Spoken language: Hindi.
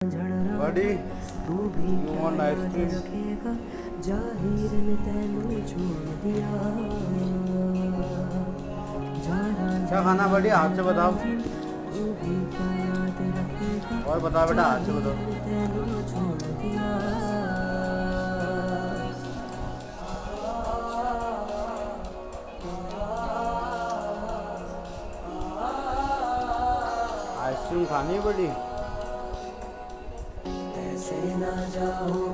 बड़ी तू भी यू वांट आइसक्रीम? रखेगा जाहिर ने तैनू छोड़ दिया। क्या खाना बड़ी, हाथ से बताओ। तू भी क्या याद रखेगा और बताओ बेटा, हाथ से बताओ। तैनू छोड़ दिया। आइसक्रीम खानी है बड़ी? ऐसे ना जाओ